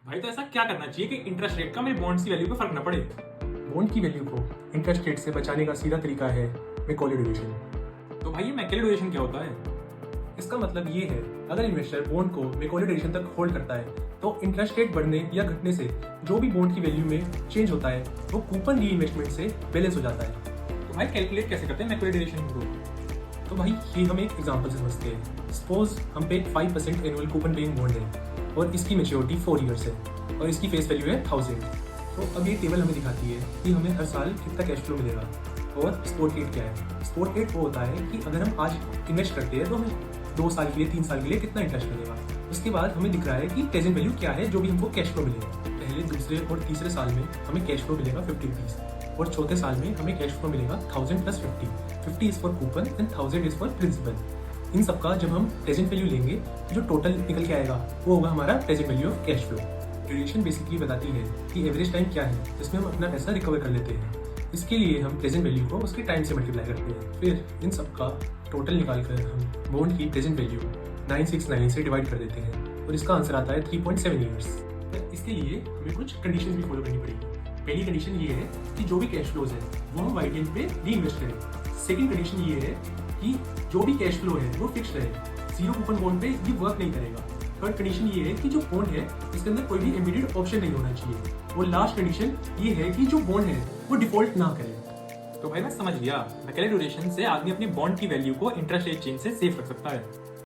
भाई तो ऐसा क्या करना चाहिए कि इंटरेस्ट रेट का मेरे बॉन्ड्स की वैल्यू पे फर्क ना पड़े। बॉन्ड की वैल्यू को इंटरेस्ट रेट से बचाने का सीधा तरीका है मैकॉले ड्यूरेशन। तो भाई ये मैकले ड्यूरेशन क्या होता है? इसका मतलब ये है, अगर इन्वेस्टर बॉन्ड को मैकॉले ड्यूरेशन तक होल्ड करता है तो इंटरेस्ट रेट बढ़ने या घटने से जो भी बॉन्ड की वैल्यू में चेंज होता है वो कूपन री इन्वेस्टमेंट से बैलेंस हो जाता है। तो भाई कैलकुलेट कैसे करते हैं मैकले ड्यूरेशन को? तो भाई ये हम एक एग्जांपल से समझते हैं। सपोज हम पे 5% एनुअल कूपन पेइंग बॉन्ड है और इसकी मैच्योरिटी 4 ईयर्स है और इसकी फेस वैल्यू है 1000। तो अब ये टेबल हमें दिखाती है कि हमें हर साल कितना कैश फ्लो मिलेगा और स्पोर्ट रेट क्या है। स्पोर्ट रेट वो होता है कि अगर हम आज इन्वेस्ट करते हैं तो हमें 2 साल के लिए 3 साल के लिए कितना इंटरेस्ट मिलेगा। उसके बाद हमें दिख रहा है कि प्रेजेंट वैल्यू क्या है जो भी हमको कैश फ्लो मिलेगा। पहले, दूसरे और तीसरे साल में हमें कैश फ्लो मिलेगा 50 रुपीज़ और चौथे साल में हमें कैश फ्लो मिलेगा 1000 plus 50 is for coupon and 1000 is for principal. इन सबका जब हम प्रेजेंट वैल्यू लेंगे जो टोटल निकल के आएगा वो होगा हमारा present value of cash flow. Duration basically बताती है कि एवरेज टाइम क्या है जिसमें हम अपना पैसा रिकवर कर लेते हैं। इसके लिए हम प्रेजेंट वैल्यू को उसके टाइम से मल्टीप्लाई करते हैं, फिर इन सबका टोटल निकाल कर हम बॉन्ड की प्रेजेंट वैल्यू 969 से डिवाइड कर देते हैं और इसका आंसर आता है 3.7 ईयर्स। पर इसके लिए हमें कुछ कंडीशन भी फॉलो करनी पड़ेगी। पहली कंडीशन ये है कि जो भी कैश फ्लोज है वो हम वाइट एंड पे री इन्वेस्ट करें। सेकंड कंडीशन ये है कि जो भी कैश फ्लो है वो फिक्स रहे, जीरो कूपन बॉन्ड पे ये वर्क नहीं करेगा। थर्ड कंडीशन ये है कि जो बॉन्ड है इसके अंदर कोई भी इमीडिएट ऑप्शन नहीं होना चाहिए। और लास्ट कंडीशन ये है कि जो बॉन्ड है वो डिफॉल्ट ना करे। तो भाई मैं समझ गया, मैकले ड्यूरेशन से आदमी अपनी बॉन्ड की वैल्यू को इंटरेस्ट रेट चेंज से सेव कर सकता है।